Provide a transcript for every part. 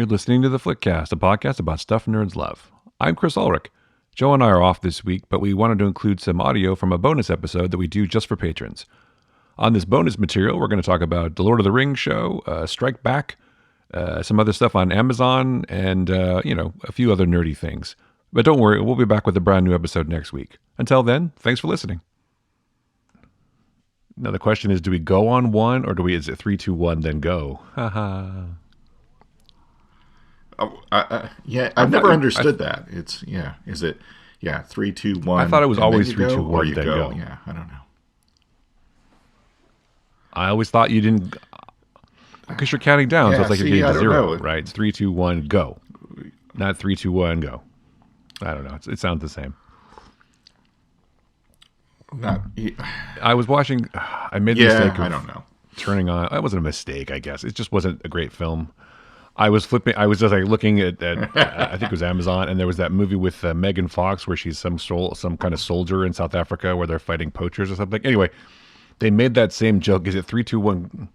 You're listening to The Flickcast, a podcast about stuff nerds love. I'm Chris Ulrich. Joe and I are off this week, but we wanted to include some audio from a bonus episode that we do just for patrons. On this bonus material, we're going to talk about the Lord of the Rings show, Strike Back, some other stuff on Amazon, and, a few other nerdy things. But don't worry, we'll be back with a brand new episode next week. Until then, thanks for listening. Now, the question is, do we go on one, or is it 3, 2, 1, then go? Haha. I've never understood that. Is it 3, 2, 1? I thought it was always 3, 2, 1, or you then go. go. Yeah, I don't know. I always thought you didn't, because you're counting down, so it's like you're getting to zero, right? It's 3, 2, 1, go. Not 3, 2, 1, go. I don't know. It sounds the same. I was watching. I made the mistake of I don't know. turning on. It wasn't a mistake, I guess. It just wasn't a great film. I was flipping. I was just like looking at I think it was Amazon, and there was that movie with Megan Fox where she's some kind of soldier in South Africa where they're fighting poachers or something. Anyway, they made that same joke. Is it 3, 2, 1?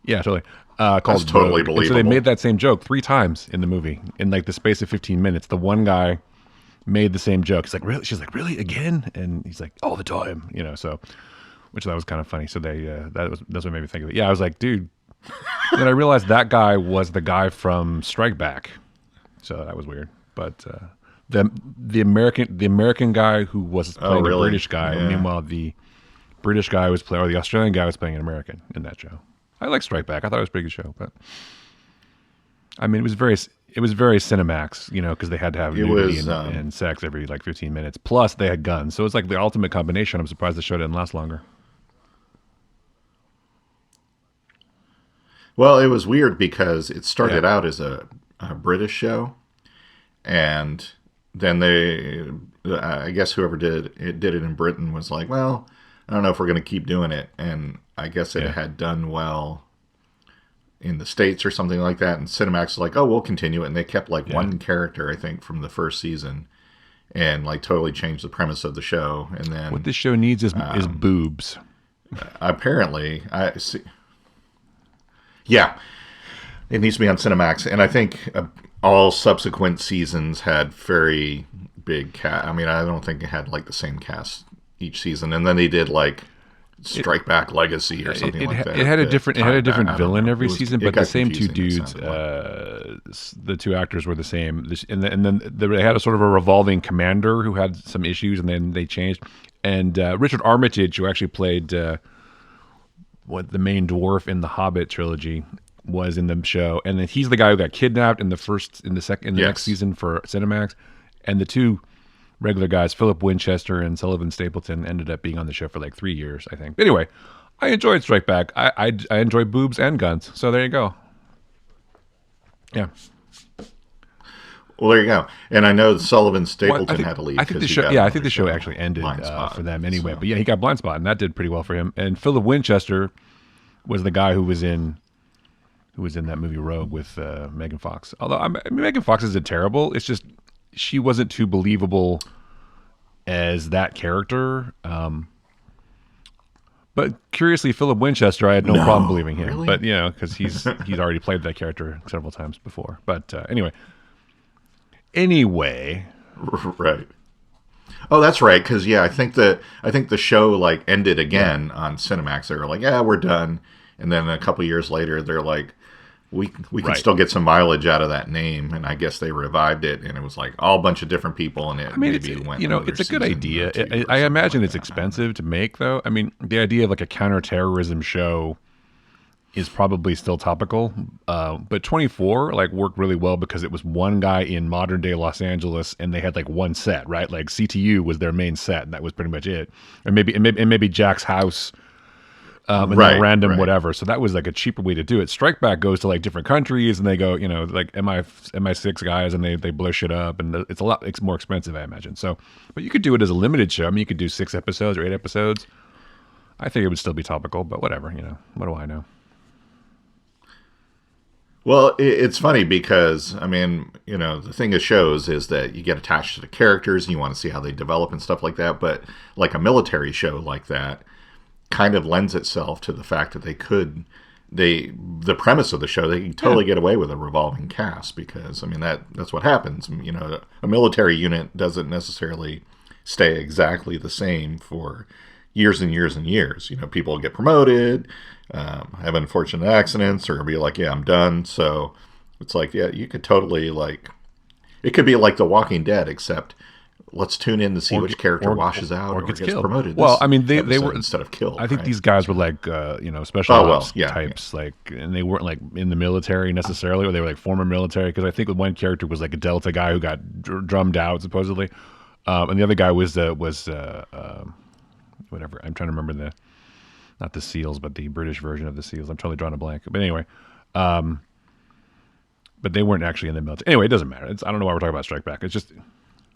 Yeah, totally. Called That's totally Rogue. believable. And so they made that same joke 3 times in the movie in like the space of 15 minutes. The one guy made the same joke. He's like, really? She's like, really again? And he's like, all the time. So, which that was kind of funny. So that's what made me think of it. Yeah, I was like, dude. Then I realized that guy was the guy from Strike Back. So that was weird. But the American guy who was playing the British guy. Yeah. Meanwhile, the British guy was playing, or the Australian guy was playing an American in that show. I like Strike Back. I thought it was a pretty good show, but I mean, it was very Cinemax, because they had to have nudity and sex every like 15 minutes. Plus, they had guns, so it's like the ultimate combination. I'm surprised the show didn't last longer. Well, it was weird because it started out as a British show, and then I guess whoever did it in Britain was like, well, I don't know if we're going to keep doing it, and I guess it had done well in the States or something like that, and Cinemax was like, oh, we'll continue it, and they kept like one character, I think, from the first season, and like totally changed the premise of the show, and then what this show needs is boobs. Apparently, I see. Yeah, it needs to be on Cinemax, and I think all subsequent seasons had very big cast. I mean, I don't think it had like the same cast each season, and then they did like Strike Back Legacy or something like that. It had a different villain every season, but the same two dudes, the two actors were the same, and then they had a sort of a revolving commander who had some issues, and then they changed. And Richard Armitage, who actually played the main dwarf in the Hobbit trilogy, was in the show, and then he's the guy who got kidnapped in the next season for Cinemax, and the two regular guys, Philip Winchester and Sullivan Stapleton, ended up being on the show for like 3 years, I think. Anyway, I enjoyed Strike Back. I enjoy boobs and guns, so there you go. Yeah. Well, there you go. And I know Sullivan Stapleton had to leave. I think the show actually ended for them anyway. So. But yeah, he got Blind Spot, and that did pretty well for him. And Philip Winchester was the guy who was in that movie Rogue with Megan Fox. Although Megan Fox isn't terrible. It's just she wasn't too believable as that character. But curiously, Philip Winchester, I had no problem believing him. Really? But because he's already played that character several times before. But anyway. Right. Oh, that's right. Because I think the show like ended again on Cinemax. They were like, yeah, we're done. And then a couple years later, they're like, we can still get some mileage out of that name. And I guess they revived it, and it was like all a bunch of different people. And it's a good idea. I imagine it's expensive to make, though. I mean, the idea of like a counterterrorism show is probably still topical, but 24 worked really well because it was one guy in modern day Los Angeles, and they had like one set, right? Like CTU was their main set, and that was pretty much it. And maybe Jack's house, and then random whatever. So that was like a cheaper way to do it. Strike Back goes to like different countries, and they go, like MI6 guys, and they blow shit up, and it's more expensive, I imagine. So, but you could do it as a limited show. I mean, you could do 6 episodes or 8 episodes. I think it would still be topical, but whatever. What do I know? Well, it's funny because, I mean, the thing of shows is that you get attached to the characters and you want to see how they develop and stuff like that. But like a military show like that kind of lends itself to the fact that they could the premise of the show, they can totally get away with a revolving cast because, I mean, that's what happens. You know, a military unit doesn't necessarily stay exactly the same for years and years and years. You know, people get promoted, have unfortunate accidents, or be like, yeah, I'm done. So it's like, yeah, you could totally like, it could be like The Walking Dead, except let's tune in to see which character washes out or gets promoted. Well, I mean, they were instead of killed. I think these guys were like, special ops types, like, and they weren't like in the military necessarily, or they were like former military. Because I think one character was like a Delta guy who got drummed out supposedly, and the other guy was whatever. I'm trying to remember not the SEALs, but the British version of the SEALs. I'm totally drawing a blank. But anyway, but they weren't actually in the military. Anyway, it doesn't matter. I don't know why we're talking about Strike Back. It's just.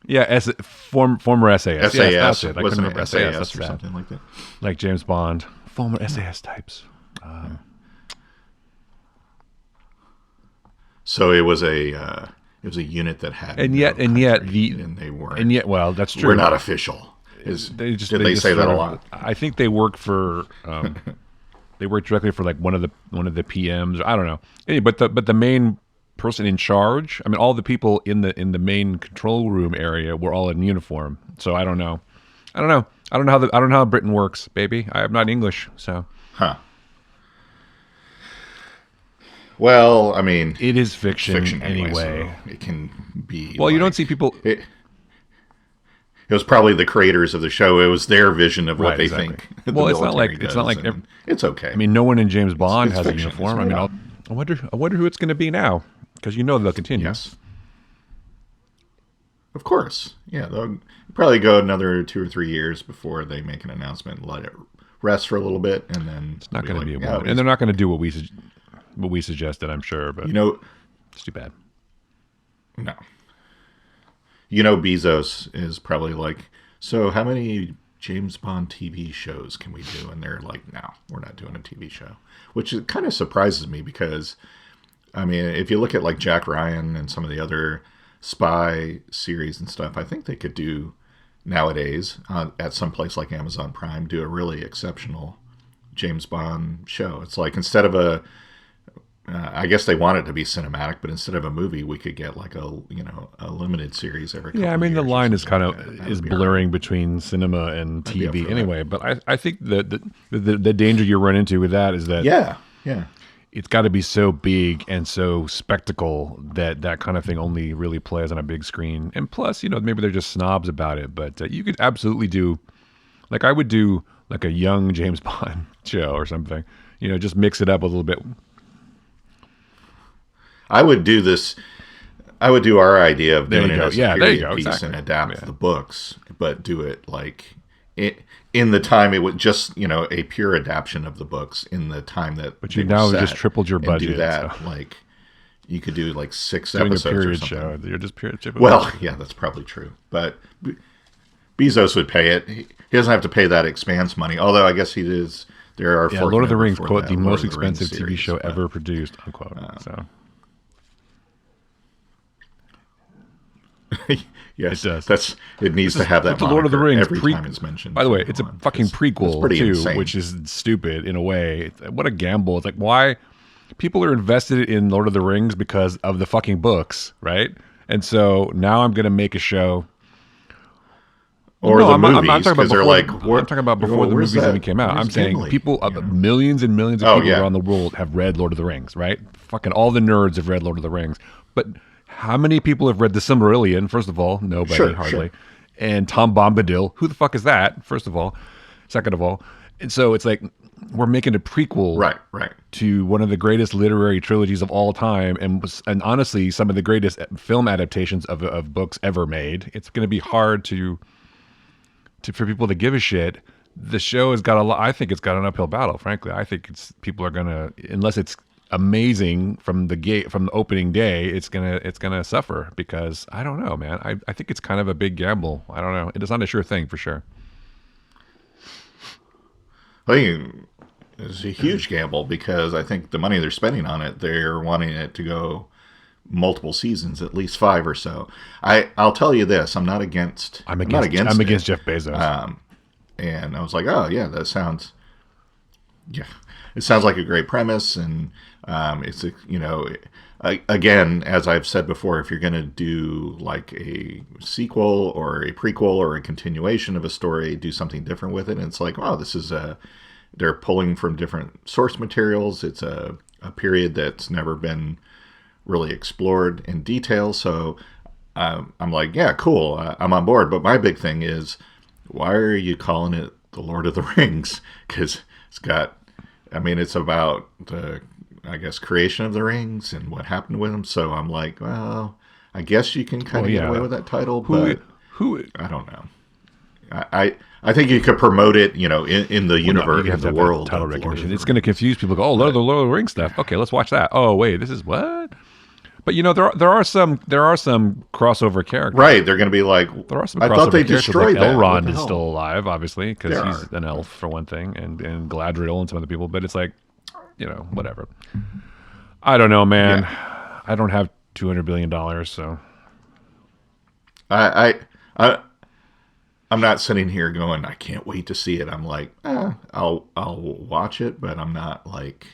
Yeah, former SAS. SAS, yes, that's it. I wasn't couldn't remember SAS That's or sad. something like that. Like James Bond, former SAS types. So it was a unit that had well, that's true. We're not official. Did they say that a lot? I think they worked for. They worked directly for like one of the PMs. I don't know. Anyway, but the main person in charge, I mean, all the people in the main control room area were all in uniform. So I don't know. I don't know how Britain works, baby. I am not English, so. Huh. Well, I mean, it is fiction anyway. So it can be. Well, you don't see people. It was probably the creators of the show. It was their vision of what they think. Well, it's not like it's okay. I mean, no one in James Bond has fiction. a uniform. I mean, I wonder who it's going to be now, because they'll continue. Yes. Of course. Yeah, they'll probably go another 2 or 3 years before they make an announcement, let it rest for a little bit, and then it's not going to be a moment. And they're not going to do what we suggested, I'm sure. But it's too bad. No. Bezos is probably like, so how many James Bond TV shows can we do? And they're like, no, we're not doing a TV show, which kind of surprises me because, I mean, if you look at like Jack Ryan and some of the other spy series and stuff, I think they could do nowadays at some place like Amazon Prime, do a really exceptional James Bond show. It's like instead of I guess they want it to be cinematic, but instead of a movie, we could get like a limited series every couple I mean, the line is kind of like blurring between cinema and TV anyway. But I think that the danger you run into with that is that it's got to be so big and so spectacle that kind of thing only really plays on a big screen. And plus, maybe they're just snobs about it. But you could absolutely do, like I would do, like a young James Bond show or something. Just mix it up a little bit. I would do this. I would do our idea of doing it as a period piece exactly. and adapt the books, but do it like in the time it would just a pure adaptation of the books in the time that. But you now just tripled your budget. And do that like you could do like 6 episodes a period or something. Show. You're just period. Well, yeah, that's probably true. But Bezos would pay it. He doesn't have to pay that Expanse money. Although I guess he is. There are Lord of the Rings, quote, the most expensive TV show ever produced, unquote. So. Yes, it does. It needs to have that. The Lord of the Rings every time it's mentioned. By the way, it's a fucking prequel too, insane. Which is stupid in a way. What a gamble! It's like, why people are invested in Lord of the Rings because of the fucking books, right? And so now I'm going to make a show. Or the movies, I'm talking about before, I'm talking about before the movies even came out. I'm saying people, millions and millions of people around the world have read Lord of the Rings, right? Fucking all the nerds have read Lord of the Rings, but how many people have read the Silmarillion? First of all, nobody, hardly. Sure. And Tom Bombadil, who the fuck is that? First of all, second of all, and so it's like we're making a prequel, right, to one of the greatest literary trilogies of all time, and honestly, some of the greatest film adaptations of books ever made. It's going to be hard for people to give a shit. The show has got I think it's got an uphill battle. Frankly, I think people are gonna, unless it's amazing from the opening day, it's gonna suffer because I don't know, man. I think it's kind of a big gamble. I don't know. It's not a sure thing for sure. I think it's a huge gamble because I think the money they're spending on it, they're wanting it to go multiple seasons, at least 5 or so. I'll tell you this: I'm not against. I'm against Jeff Bezos. And I was like, oh yeah, that sounds. Yeah. it sounds like a great premise, and it's a, again, as I've said before, if you're going to do like a sequel or a prequel or a continuation of a story, do something different with it. And it's like, wow, this is they're pulling from different source materials. It's a period that's never been really explored in detail. So I'm like, yeah, cool. I'm on board. But my big thing is, why are you calling it The Lord of the Rings? Because it's about the, I guess, creation of the rings and what happened with them. So I'm like, well, I guess you can kind of get away with that title, but I don't know. I think you could promote it, in the universe, in the world. Title recognition. It's going to confuse people. Go, Lord of the Rings stuff. Okay, let's watch that. Oh wait, this is what? But there are some crossover characters. Right, they're going to be like, there are some. I thought they destroyed like that. Elrond is still alive, obviously, because he's an elf for one thing, and Galadriel and some other people. But it's like, whatever. I don't know, man. Yeah. I don't have $200 billion, so I'm not sitting here going, I can't wait to see it. I'm like, I'll watch it, but I'm not like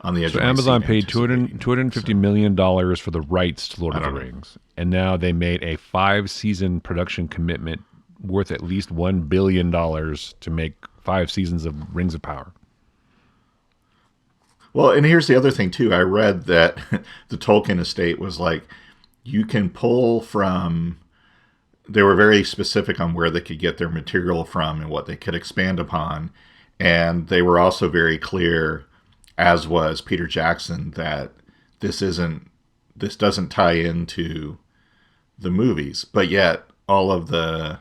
on the edge. So of my Amazon seat paid $250 million for the rights to Lord of the Rings, and now they made a 5-season production commitment worth at least $1 billion to make 5 seasons of Rings of Power. Well, and here's the other thing too. I read that the Tolkien estate was like, you can pull from. They were very specific on where they could get their material from and what they could expand upon, and they were also very clear, as was Peter Jackson, that this doesn't tie into the movies, but yet all of the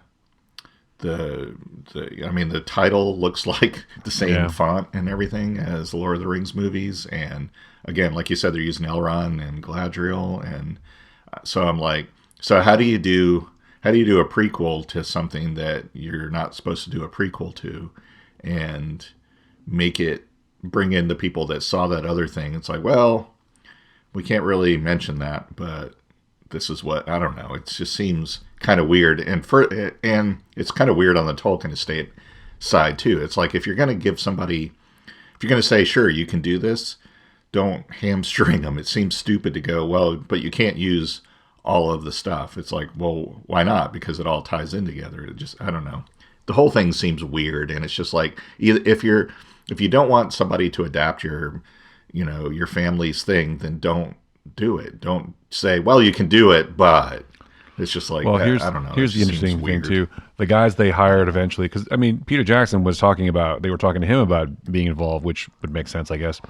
title looks like the same font and everything as the Lord of the Rings movies. And again, like you said, they're using Elrond and Galadriel. And so I'm like, so how do you do a prequel to something that you're not supposed to do a prequel to, and bring in the people that saw that other thing? It's like, well, we can't really mention that, but this is what, I don't know. It just seems kind of weird. And it's kind of weird on the Tolkien estate side too. It's like, if you're going to say, sure, you can do this, don't hamstring them. It seems stupid to go, well, but you can't use all of the stuff. It's like, well, why not? Because it all ties in together. It just, I don't know. The whole thing seems weird. And it's just like, if you don't want somebody to adapt your family's thing, then don't do it. Don't say, well, you can do it, but it's just like, well, I don't know. Here's the interesting thing too. The guys they hired eventually, because Peter Jackson was talking to him about being involved, which would make sense, I guess.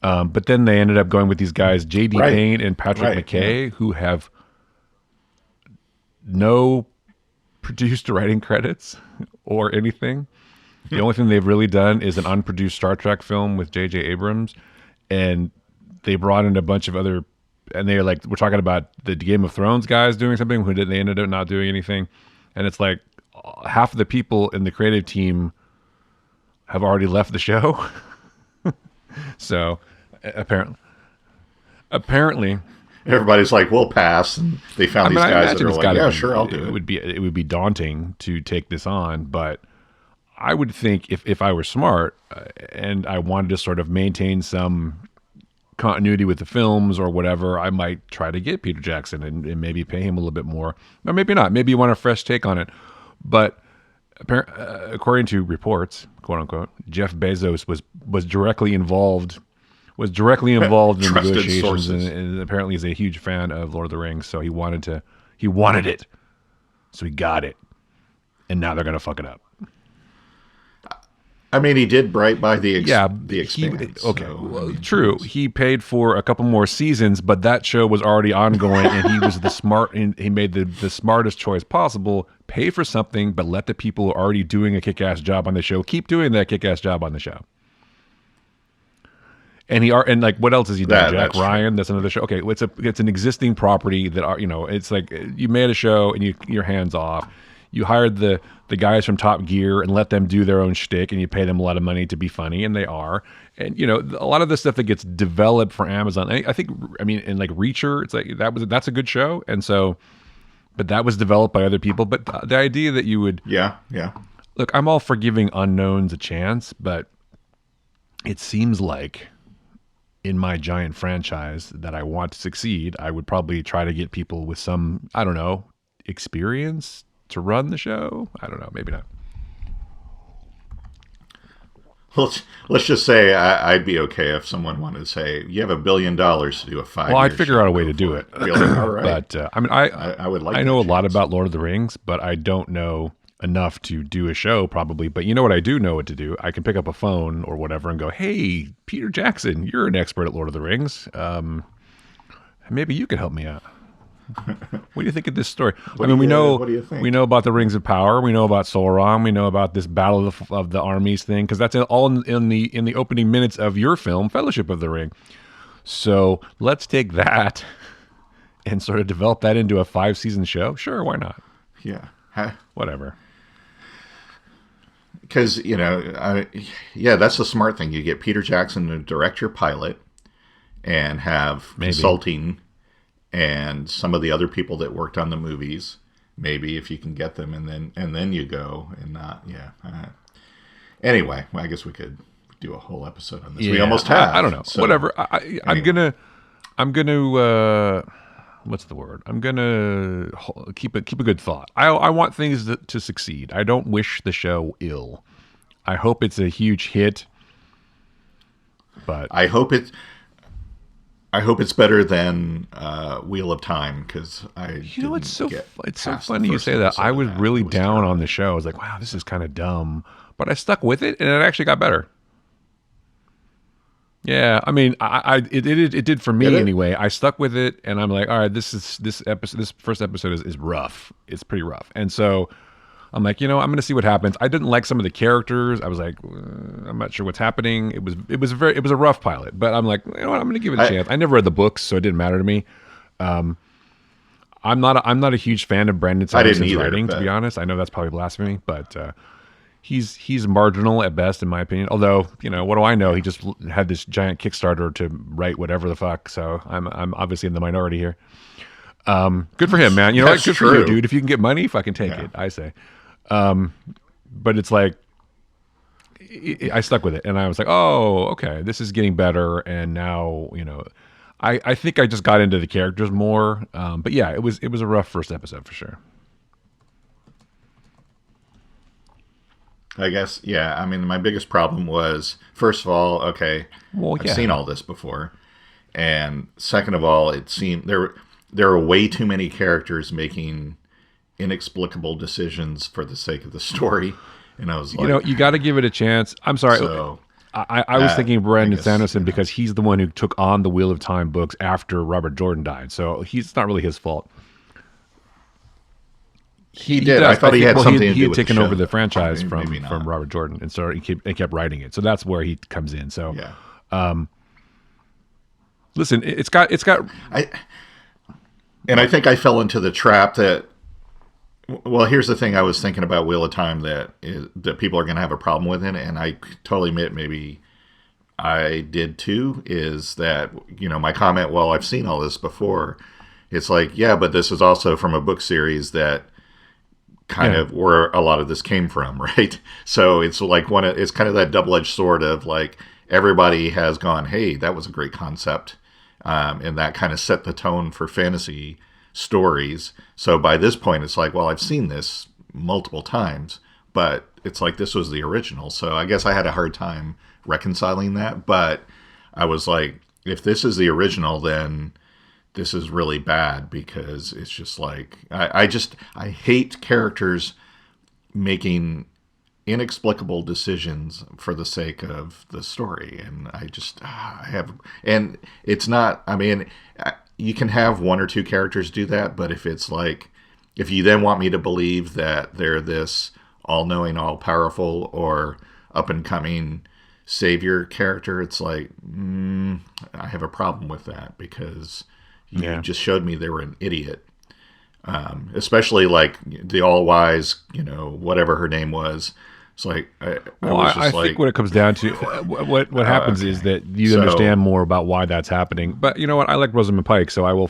But then they ended up going with these guys, J.D. Payne and Patrick McKay, who have no produced writing credits or anything. The only thing they've really done is an unproduced Star Trek film with J.J. Abrams, and they brought in a bunch of other, and they're like, we're talking about the Game of Thrones guys doing something, they ended up not doing anything. And it's like half of the people in the creative team have already left the show. So apparently everybody's like, we'll pass. And they found these guys that are like, yeah, sure, I'll do it. It would be daunting to take this on, but I would think if I were smart and I wanted to sort of maintain some continuity with the films or whatever, I might try to get Peter Jackson and maybe pay him a little bit more, or maybe not. Maybe you want a fresh take on it. But according to reports, quote unquote, Jeff Bezos was directly involved in negotiations, and apparently is a huge fan of Lord of the Rings. So he wanted it, so he got it, and now they're gonna fuck it up. He did right by the Expanse. True. He paid for a couple more seasons, but that show was already ongoing, and he was he made the smartest choice possible. Pay for something, but let the people who are already doing a kick-ass job on the show keep doing that kick-ass job on the show. And like, what else has he done? Jack Ryan, that's another show. Okay, it's an existing property that it's like you made a show and your hands off. You hired the guys from Top Gear and let them do their own shtick, and you pay them a lot of money to be funny, and they are. And a lot of the stuff that gets developed for Amazon, I think, in like Reacher, it's like that's a good show, and so, but that was developed by other people. But the idea that you would, yeah. Look, I'm all for giving unknowns a chance, but it seems like in my giant franchise that I want to succeed, I would probably try to get people with some, I don't know, experience to run the show. I don't know, maybe not. Let's just say I'd be okay if someone wanted to say, you have $1 billion to do a 5-year Well, I'd figure show, out a way go to do for it. Really? All right. But I mean, I would like I know a that lot chance. about Lord of the Rings, but I don't know enough to do a show probably. But you know what I do know what to do? I can pick up a phone or whatever and go, hey, Peter Jackson, you're an expert at Lord of the Rings. Maybe you could help me out. What do you think of this story? What do you think? We know about the Rings of Power. We know about Sauron. We know about this Battle of the Armies thing because that's all in the opening minutes of your film, Fellowship of the Ring. So let's take that and sort of develop that into a 5-season show. Sure, why not? Yeah. Whatever. Because, that's the smart thing. You get Peter Jackson to direct your pilot and have consulting and some of the other people that worked on the movies, maybe if you can get them, and then you go and not, Anyway, well, I guess we could do a whole episode on this. Yeah, we almost have. I don't know. So, Whatever. anyway. I'm gonna. What's the word? I'm gonna keep a good thought. I want things to succeed. I don't wish the show ill. I hope it's a huge hit. But I hope it's better than Wheel of Time because it's so funny you say that. I was really down on the show. I was like, wow, this is kind of dumb, but I stuck with it and it actually got better. Yeah, I mean, it did for me anyway. I stuck with it, and I'm like, all right, this first episode is rough. It's pretty rough, and so I'm like, I'm going to see what happens. I didn't like some of the characters. I was like, I'm not sure what's happening. It was a rough pilot, but I'm like, you know what, I'm going to give it a chance. I never read the books, so it didn't matter to me. I'm not a huge fan of Brandon Sanderson's writing, to be honest. I know that's probably blasphemy, but he's marginal at best, in my opinion. Although, what do I know? He just had this giant Kickstarter to write whatever the fuck. So I'm obviously in the minority here. Good for him, man. You know what? Good for you, dude. If you can get money, fucking take it, I say. But it's like, I stuck with it and I was like, oh, okay, this is getting better. And now, I think I just got into the characters more. But yeah, it was a rough first episode for sure. I guess, yeah. I mean, my biggest problem was, first of all, I've seen all this before. And second of all, it seemed there were way too many characters making inexplicable decisions for the sake of the story. And I was like, you got to give it a chance. I'm sorry. So, I was thinking of Brandon Sanderson because he's the one who took on the Wheel of Time books after Robert Jordan died. So it's not really his fault. He did. I thought he had something to do with he had taken the over show. the franchise from Robert Jordan and started and kept writing it. So that's where he comes in. So, listen, it's got. And I think I fell into the trap that. Well, here's the thing. I was thinking about Wheel of Time that people are going to have a problem with it, and I totally admit maybe I did too. Is that my comment? Well, I've seen all this before. It's like, yeah, but this is also from a book series that kind of where a lot of this came from, right? So it's like it's kind of that double-edged sword of like everybody has gone, hey, that was a great concept, and that kind of set the tone for fantasy stories. So by this point, it's like, well, I've seen this multiple times, but it's like this was the original. So I guess I had a hard time reconciling that, but I was like, if this is the original, then this is really bad because it's just like I hate characters making inexplicable decisions for the sake of the story, and and it's not. I mean, you can have one or two characters do that, but if it's like if you then want me to believe that they're this all-knowing, all-powerful, or up-and-coming savior character, it's like I have a problem with that because. You just showed me they were an idiot. Especially like the all-wise, whatever her name was. It's like, I think what it comes down to, what happens is that you understand more about why that's happening. But you know what? I like Rosamund Pike, so I will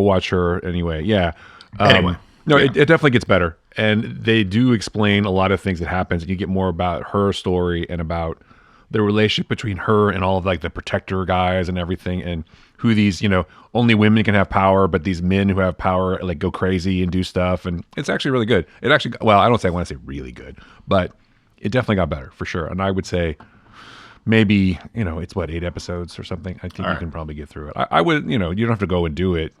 watch her anyway. Yeah. It definitely gets better. And they do explain a lot of things that happens. And you get more about her story and about the relationship between her and all of like the protector guys and everything, and who these, only women can have power, but these men who have power like go crazy and do stuff, and it's actually really good. It actually, well, I want to say really good, but it definitely got better for sure. And I would say maybe, it's 8 episodes or something. I think you can probably get through it. I would, you don't have to go and do it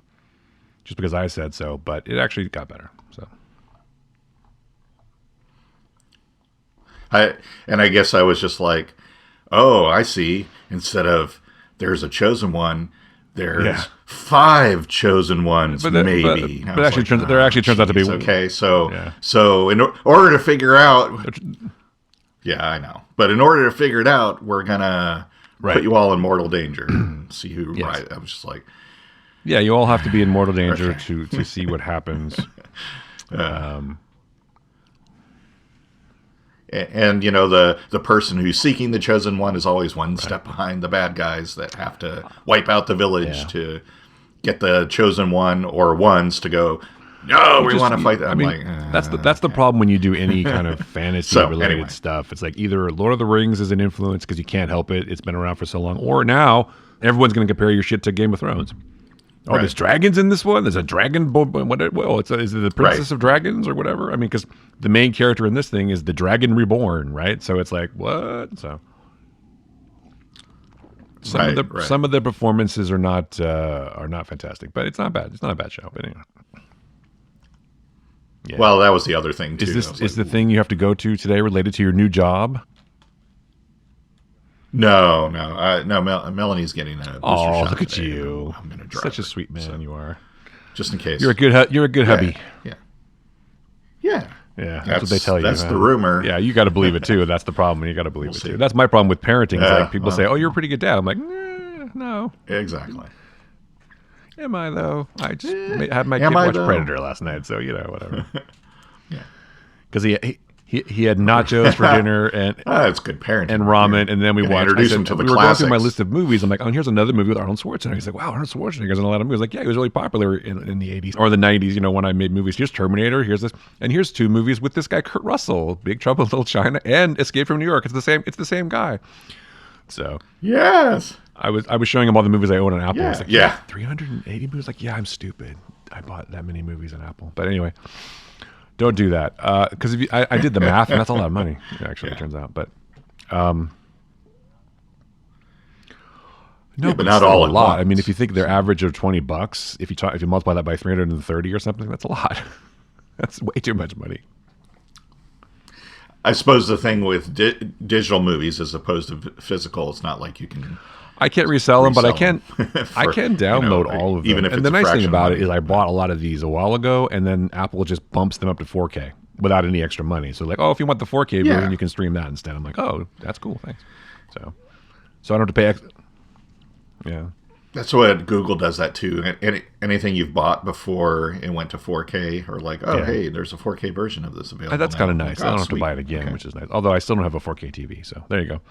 just because I said so, but it actually got better. So I guess I was just like, oh, I see. Instead of there's a chosen one, there's 5 chosen ones, maybe. But actually, there actually turns out to be okay. So in order to figure out, yeah, I know. But in order to figure it out, we're gonna put you all in mortal danger and see who. Yes. Right? I was just like, yeah, you all have to be in mortal danger to see what happens. And the person who's seeking the chosen one is always one step behind the bad guys that have to wipe out the village to get the chosen one or ones to go. No, we want to fight that. That's the problem when you do any kind of fantasy related stuff. It's like either Lord of the Rings is an influence because you can't help it; it's been around for so long, or now everyone's going to compare your shit to Game of Thrones. Oh, there's dragons in this one. There's a dragon. Is it the Princess of Dragons or whatever? I mean, because the main character in this thing is the Dragon Reborn, right? So it's like what? So some of the performances are not fantastic, but it's not bad. It's not a bad show. But anyway. Yeah. Well, that was the other thing too. Is the thing you have to go to today related to your new job? No. Melanie's getting a booster shot. Look at today. you! I'm going to drive. Such a sweet man you are. Just in case. You're a good hubby. Yeah. That's what they tell you. That's the rumor. Yeah, you got to believe it too. That's the problem. You got to believe it too. That's my problem with parenting. Like people say, "Oh, you're a pretty good dad." I'm like, no. Exactly. Am I though? I just had my kid watch Predator last night, so whatever. Yeah. Because he had nachos for dinner and it's good parenting and ramen, and then we watched. Introduce him to the we were classics. going through my list of movies. I'm like, oh, and here's another movie with Arnold Schwarzenegger. He's like, wow, Arnold Schwarzenegger's in a lot of movies. Like, yeah, he was really popular in the 80s or the 90s. When I made movies. Here's Terminator. Here's this, and here's 2 movies with this guy Kurt Russell, Big Trouble in Little China, and Escape from New York. It's the same guy. So yes. I was showing him all the movies I own on Apple. Yeah. I was like, 380 movies. Like, yeah, I'm stupid. I bought that many movies on Apple. But anyway, don't do that. Because I did the math, and that's a lot of money. Actually, it turns out. But no, but not all a lot. I mean, if you think their average of $20, if you multiply that by 330 or something, that's a lot. That's way too much money. I suppose the thing with digital movies as opposed to physical, it's not like you can. I can't resell them, but I can download all of them. Even if and the nice thing about it is I bought a lot of these a while ago, and then Apple just bumps them up to 4K without any extra money. So like, oh, if you want the 4K version, you can stream that instead. I'm like, oh, that's cool, thanks. So I don't have to pay extra. Yeah. That's what Google does that too. Anything you've bought before it went to 4K, or like, hey, there's a 4K version of this available. That's kind of nice. Like, I don't have to buy it again, which is nice. Although I still don't have a 4K TV, so there you go.